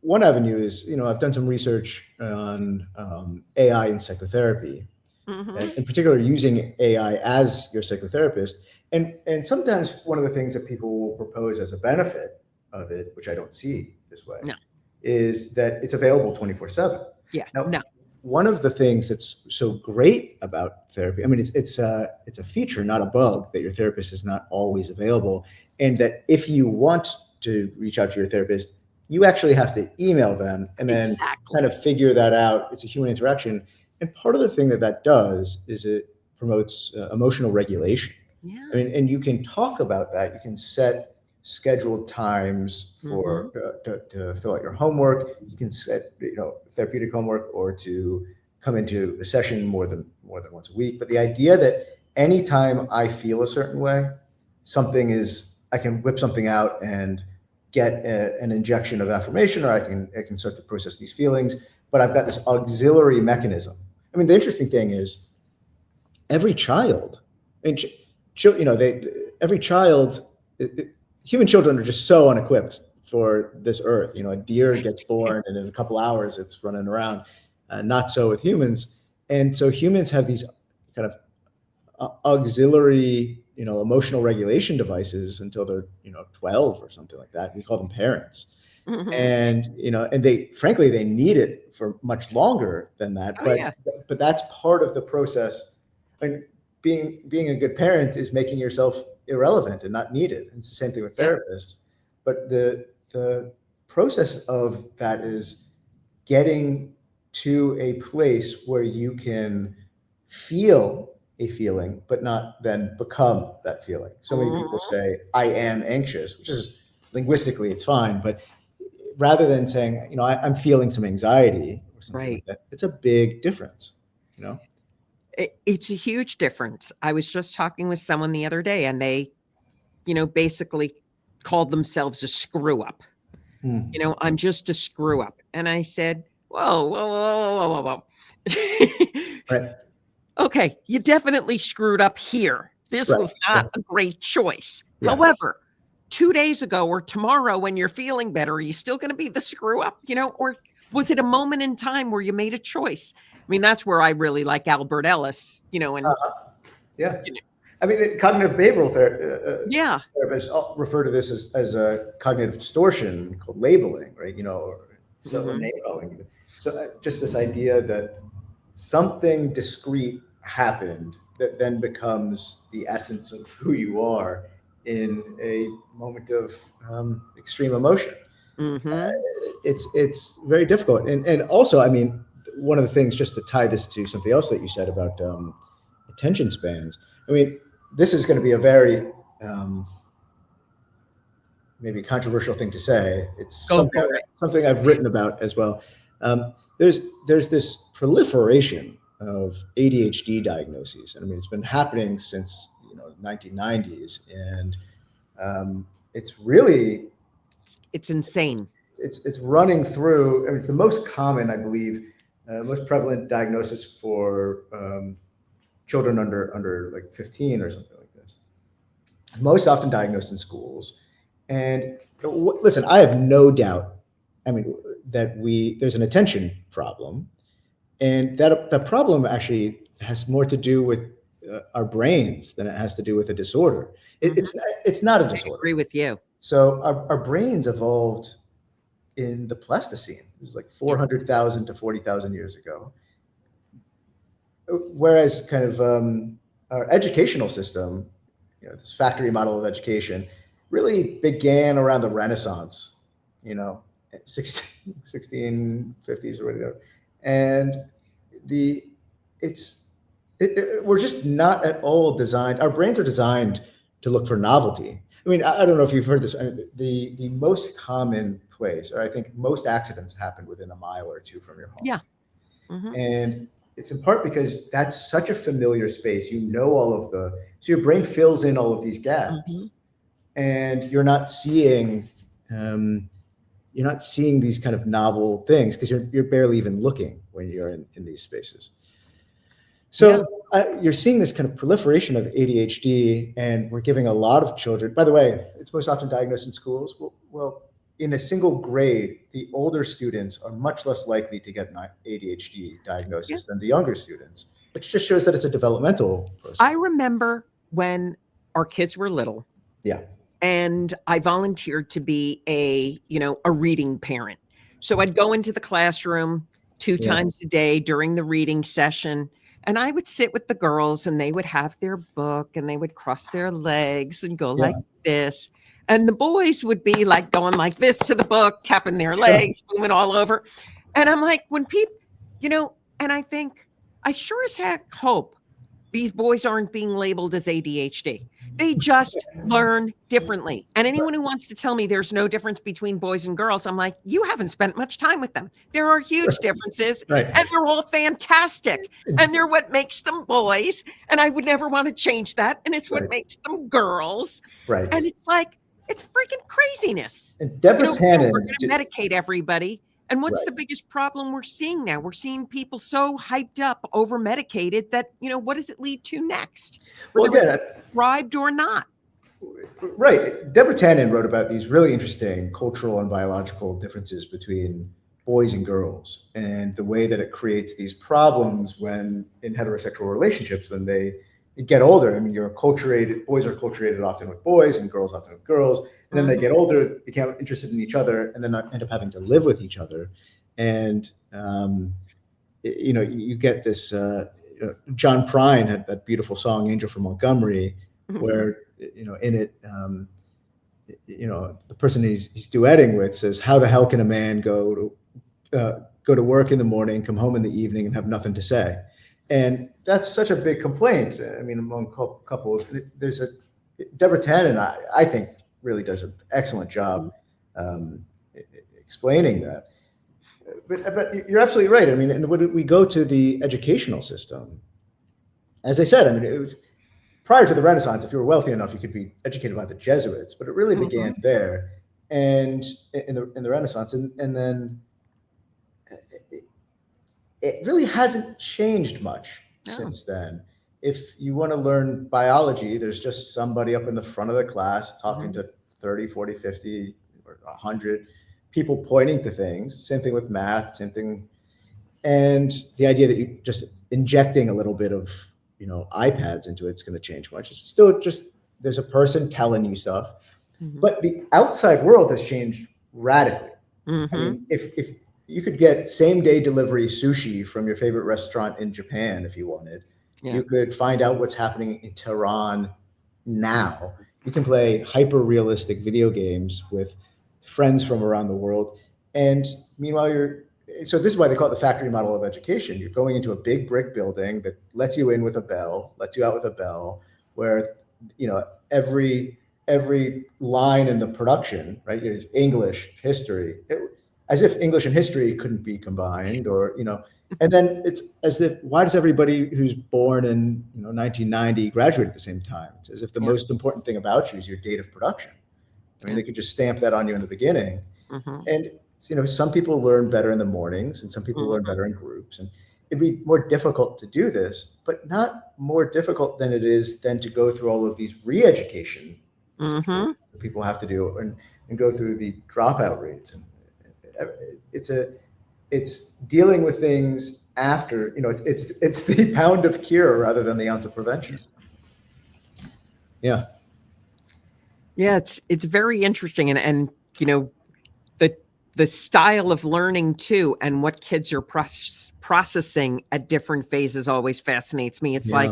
one avenue is, I've done some research on AI in psychotherapy, and in particular using AI as your psychotherapist. And sometimes one of the things that people will propose as a benefit of it, which I don't see this way, is that it's available 24/7. Yeah. Now, one of the things that's so great about therapy, it's a feature, not a bug, that your therapist is not always available, and that if you want to reach out to your therapist, you actually have to email them and then kind of figure that out. It's a human interaction. And part of the thing that does is it promotes emotional regulation. Yeah. And you can talk about that. You can set scheduled times for to fill out your homework. You can set therapeutic homework, or to come into a session more than once a week. But the idea that anytime I feel a certain way, I can whip something out and get an injection of affirmation, or I can start to process these feelings. But I've got this auxiliary mechanism. The interesting thing is, every child, human children are just so unequipped for this earth. A deer gets born and in a couple hours it's running around. Not so with humans. And so humans have these kind of auxiliary, emotional regulation devices until they're, 12 or something like that. We call them parents. Mhm. And, and frankly, they need it for much longer than that. Oh, But, yeah. but that's part of the process. And being a good parent is making yourself irrelevant and not needed. It's the same thing with Yeah. therapists. But the process of that is getting to a place where you can feel a feeling, but not then become that feeling. So many people Mhm. say, I am anxious, which is linguistically, it's fine. But rather than saying, I'm feeling some anxiety or something like Right. that, it's a big difference, you know? It's a huge difference. I was just talking with someone the other day, and they, basically called themselves a screw up. Mm. I'm just a screw up. And I said, whoa, whoa, whoa, whoa, whoa, whoa. Right. Okay, you definitely screwed up here. This Right. was not Right. a great choice. Yeah. However, 2 days ago or tomorrow when you're feeling better, are you still going to be the screw up, or was it a moment in time where you made a choice? I mean, that's where I really like Albert Ellis, and Yeah. you know, I mean, cognitive behavioral yeah. therapists refer to this as a cognitive distortion called labeling, right? Or Mhm. name calling. So just this idea that something discrete happened that then becomes the essence of who you are in a moment of extreme emotion. Mhm. It's very difficult, and also, I mean, one of the things, just to tie this to something else that you said about attention spans. I mean, this is going to be a very maybe controversial thing to say. It's Go for it. something I've written about as well. Um, there's this proliferation of ADHD diagnoses, and I mean, it's been happening since 1990s, and it's really It's insane. it's running through. I mean, it's the most common, I believe, most prevalent diagnosis for children under like 15 or something like this. Most often diagnosed in schools. And listen, I have no doubt. I mean, that there's an attention problem, and that problem actually has more to do with our brains than it has to do with a disorder. Mhm. It's not a I disorder. agree with you. So our brains evolved in the Pleistocene. This is like Yep. 400,000 to 40,000 years ago. Whereas kind of our educational system, this factory model of education, really began around the Renaissance, 1650s or whatever. And the it's we're just not at all designed. Our brains are designed to look for novelty. I mean, I don't know if you've heard this. The most common place, or I think most accidents happen within a mile or two from your home. Yeah. Mhm. And it's in part because that's such a familiar space. So your brain fills in all of these Mhm. gaps, and um, you're not seeing these kind of novel things because you're barely even looking when you're in these spaces. Yeah. So you're seeing this kind of proliferation of ADHD, and we're giving a lot of children. By the way, it's most often diagnosed in schools. Well, in a single grade, the older students are much less likely to get an ADHD Yeah. diagnosis than the younger students, which just shows that it's a developmental I process. remember when our kids were little, Yeah, and I volunteered to be a reading parent. So I'd go into the classroom 2 yeah, times a day during the reading session, and I would sit with the girls, and they would have their book, and they would cross their legs and go yeah, like this, and the boys would be, like, going like this to the book, tapping their sure. legs, moving all over, and I'm like, when people, and I think, I sure as heck hope these boys aren't being labeled as ADHD. They just learn differently. And anyone who wants to tell me there's no difference between boys and girls, I'm like, you haven't spent much time with them. There are huge differences, Right, and they're all fantastic. And they're what makes them boys. And I would never want to change that. And it's what right, makes them girls. right. And it's like, it's freaking craziness. And Deborah Yeah, we're Tannen, going to medicate everybody. And what's right. the biggest problem we're seeing now? We're seeing people so hyped up, over medicated that, what does it lead to next? Well, Whether it's again, prescribed or not. right. Deborah Tannen wrote about these really interesting cultural and biological differences between boys and girls, and the way that it creates these problems when in heterosexual relationships when they you get older, I mean, you're acculturated, boys are acculturated often with boys and girls often with girls. And then they get older, become interested in each other, and then end up having to live with each other. And, you get this, John Prine had that beautiful song, Angel from Montgomery, where, in it, the person he's duetting with says, how the hell can a man go to work in the morning, come home in the evening, and have nothing to say? And that's such a big complaint. I mean, among couples, there's Deborah Tannen, I think, really does an excellent job explaining that. But you're absolutely right. I mean, and when we go to the educational system, as I said, I mean, it was prior to the Renaissance. If you were wealthy enough, you could be educated by the Jesuits, but it really began there, and in the Renaissance, and then it really hasn't changed much since then. If you want to learn biology, there's just somebody up in the front of the class talking to 30, 40, 50, or 100 people pointing to things. Same thing with math, same thing. And the idea that you just injecting a little bit of, iPads into it's going to change much. It's still just, there's a person telling you stuff. But the outside world has changed radically. I mean, if you could get same day delivery sushi from your favorite restaurant in Japan if you wanted. Yeah. You could find out what's happening in Tehran now. You can play hyper realistic video games with friends from around the world. And meanwhile, so this is why they call it the factory model of education. You're going into a big brick building that lets you in with a bell, lets you out with a bell, where, every line in the production, right, is English, history. As if English and history couldn't be combined, or, and then it's as if, why does everybody who's born in 1990 graduate at the same time? It's as if the most important thing about you is your date of production. I mean, they could just stamp that on you in the beginning. And, some people learn better in the mornings, and some people learn better in groups. And it'd be more difficult to do this, but not more difficult than it is then to go through all of these re-education that people have to do, and go through the dropout rates. And it's dealing with things after, it's the pound of cure rather than the ounce of prevention. Yeah. Yeah, it's very interesting, and the style of learning too, and what kids are processing at different phases always fascinates me. It's like,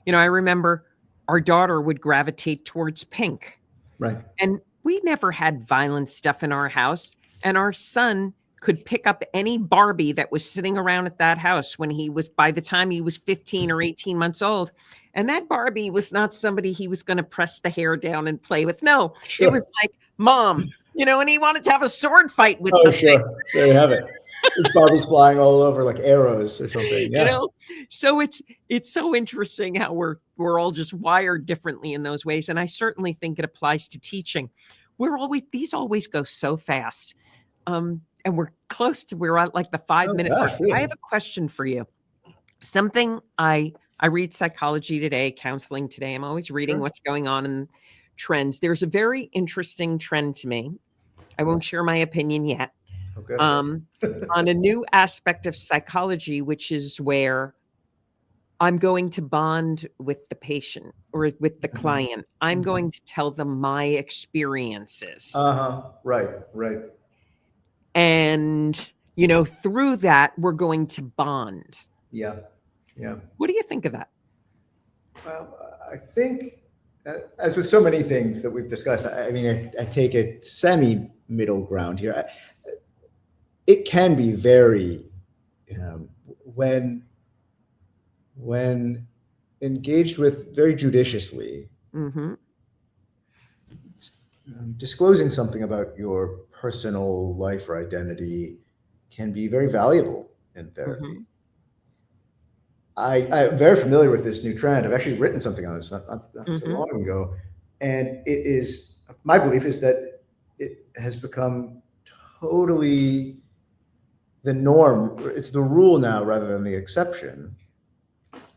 I remember our daughter would gravitate towards pink, right? And we never had violent stuff in our house, and our son could pick up any Barbie that was sitting around at that house by the time he was 15 or 18 months old. And that Barbie was not somebody he was going to press the hair down and play with. No, It was like, Mom, and he wanted to have a sword fight with the thing. There you have it. Barbie's flying all over like arrows or something. Yeah. So it's so interesting how we're all just wired differently in those ways. And I certainly think it applies to teaching. These always go so fast. And we're at like the 5-minute mark. Really? I have a question for you. Something I read Psychology Today, Counseling Today. I'm always reading what's going on in trends. There's a very interesting trend to me. I won't share my opinion yet. Okay. On a new aspect of psychology, which is where I'm going to bond with the patient or with the client. I'm going to tell them my experiences. Right. And, through that, we're going to bond. Yeah. What do you think of that? Well, I think, as with so many things that we've discussed, I mean, I take a semi-middle ground here. It can be very, when engaged with very judiciously, disclosing something about your personal life or identity can be very valuable in therapy. I'm very familiar with this new trend. I've actually written something on this not so long ago. And my belief is that it has become totally the norm. It's the rule now rather than the exception.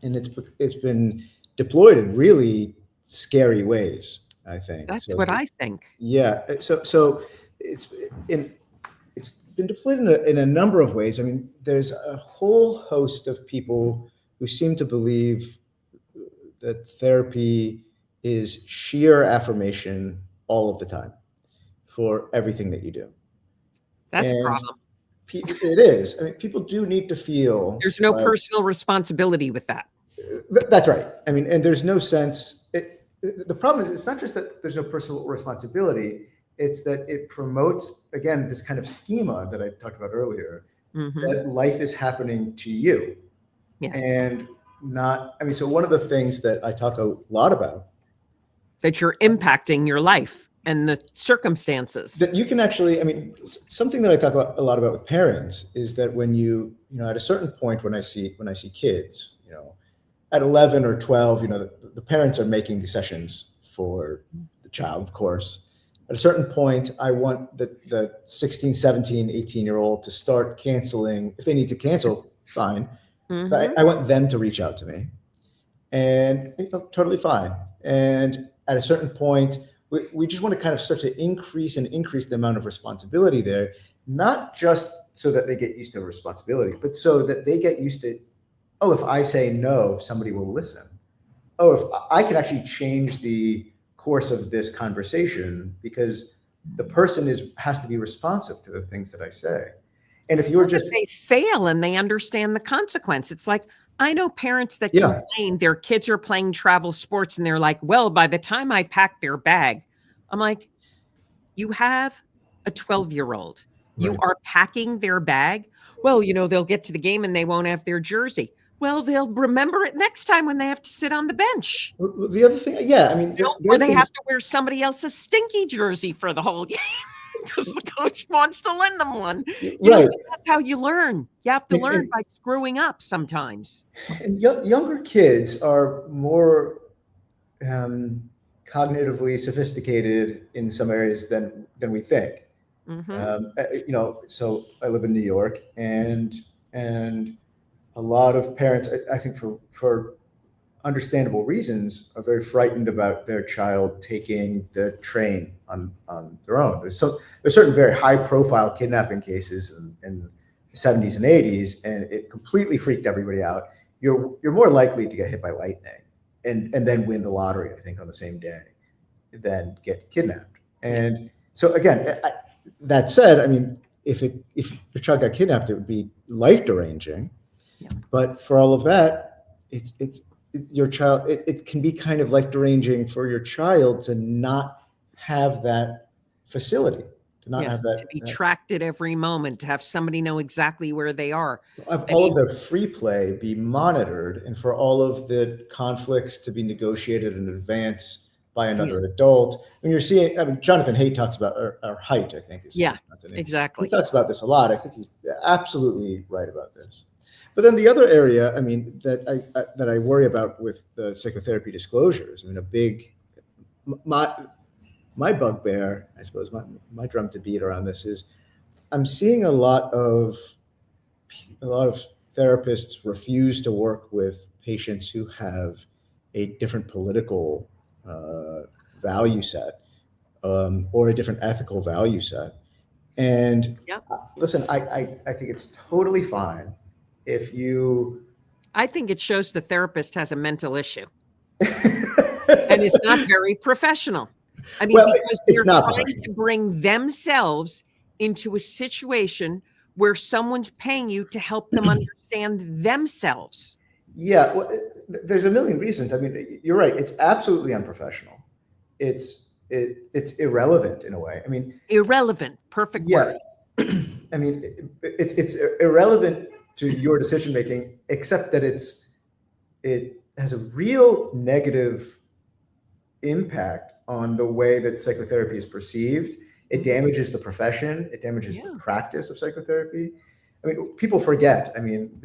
And it's been deployed in really scary ways, I think. That's what I think. Yeah. So it's been deployed in a number of ways. I mean, there's a whole host of people who seem to believe that therapy is sheer affirmation all of the time for everything that you do. That's a And problem. it is. I mean, people do need to feel There's no like, personal responsibility with that. that's right. I mean, and there's no sense. The problem is, it's not just that there's no personal responsibility. It's that it promotes, again, this kind of schema that I talked about earlier, that life is happening to you. Yes. And not, I mean, so one of the things that I talk a lot about, that you're impacting your life and the circumstances. that you can actually, I mean, something that I talk a lot about with parents is that when you know, at a certain point when I see kids, you know, at 11 or 12, you know, the parents are making the sessions for the child, of course. At a certain point, I want the 16, 17, 18-year-old to start canceling. If they need to cancel, fine. But I want them to reach out to me, and totally fine. And at a certain point, we just want to kind of start to increase the amount of responsibility there, not just so that they get used to responsibility, but so that they get used to, oh, if I say no, somebody will listen. Oh, if I can actually change the course of this conversation because the person has to be responsive to the things that I say. And if you're just, they fail and they understand the consequence. It's like, I know parents that Yeah. complain their kids are playing travel sports and they're like, well, by the time I pack their bag, I'm like, you have a 12-year-old. You Right. are packing their bag. Well, you know, they'll get to the game and they won't have their jersey. Well, they'll remember it next time when they have to sit on the bench. The other thing, yeah, I mean, Or they have to wear somebody else's stinky jersey for the whole game because the coach wants to lend them one. You know, right. that's how you learn. You have to learn And- by screwing up sometimes. And younger kids are more cognitively sophisticated in some areas than we think. You know, so I live in New York, and a lot of parents, I think for understandable reasons, are very frightened about their child taking the train on their own. There's certain very high profile kidnapping cases in the 70s and 80s, and it completely freaked everybody out. You're more likely to get hit by lightning and then win the lottery, I think, on the same day, than get kidnapped. And so again, that said, I mean, if your child got kidnapped, it would be life deranging. Yeah. But for all of that, it's your child. It can be kind of life deranging for your child to not have that facility, to not have that, to be tracked at every moment, to have somebody know exactly where they are. Of all of their free play be monitored, and for all of the conflicts to be negotiated in advance by another adult. When you're seeing, I mean, Jonathan Haidt talks about, or Haidt, I think is exactly. He talks about this a lot. I think he's absolutely right about this. But then the other area, I mean, that I worry about with the psychotherapy disclosures, I mean, my bugbear, I suppose, my drum to beat around this is, I'm seeing a lot of therapists refuse to work with patients who have a different political value set, or a different ethical value set. And listen, I think it's totally fine if you. I think it shows the therapist has a mental issue and is not very professional. I mean, because they're trying to bring themselves into a situation where someone's paying you to help them understand themselves. Yeah, well, there's a million reasons. I mean, you're right. It's absolutely unprofessional. It's irrelevant in a way. I mean, irrelevant. Perfect word. I mean, it's irrelevant to your decision making, except that it has a real negative impact on the way that psychotherapy is perceived. It damages the profession. It damages the practice of psychotherapy. I mean, people forget. I mean,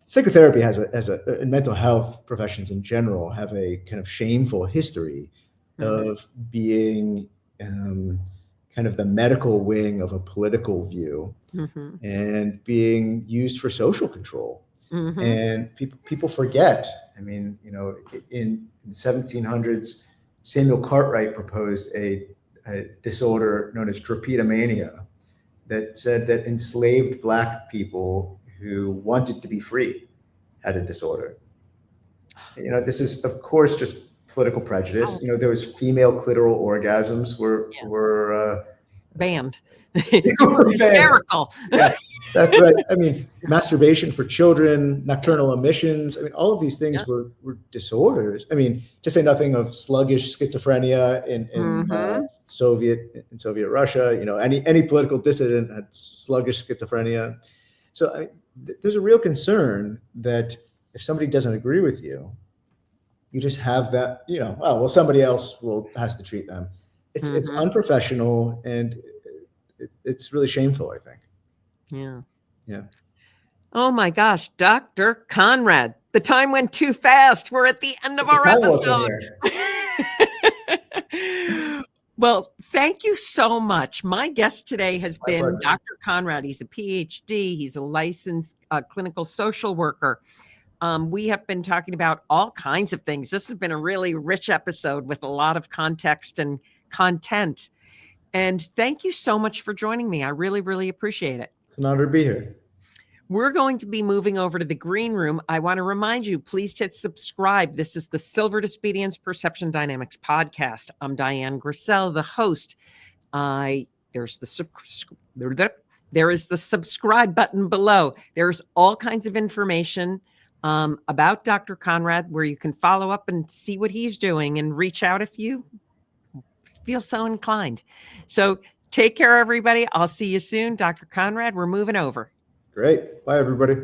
psychotherapy and mental health professions in general have a kind of shameful history of being kind of the medical wing of a political view, and being used for social control. And people forget. I mean, you know, in the 1700s, Samuel Cartwright proposed a disorder known as drapetomania that said that enslaved Black people who wanted to be free had a disorder. This is of course just political prejudice. Oh. Those female clitoral orgasms were Banned. were banned. Hysterical. Yeah, that's right. I mean, masturbation for children, nocturnal emissions. I mean, all of these things were disorders. I mean, to say nothing of sluggish schizophrenia in Soviet Russia. Any political dissident had sluggish schizophrenia. So there's a real concern that if somebody doesn't agree with you, you just have that. Somebody else has to treat them. It's unprofessional, and it's really shameful, I think. Yeah. Yeah. Oh my gosh, Dr. Conrad, the time went too fast. We're at the end of our episode. Well, thank you so much. My guest today has been Dr. Conrad. He's a Ph.D. He's a licensed clinical social worker. We have been talking about all kinds of things. This has been a really rich episode with a lot of context and content. And thank you so much for joining me. I really, really appreciate it. It's an honor to be here. We're going to be moving over to the green room. I want to remind you, please hit subscribe. This is the Silver Disobedience Perception Dynamics podcast. I'm Diane Grissel, the host. There is the subscribe button below. There's all kinds of information about Dr. Conrad where you can follow up and see what he's doing and reach out if you feel so inclined. So take care, everybody. I'll see you soon. Dr. Conrad, we're moving over. Great. Bye, everybody.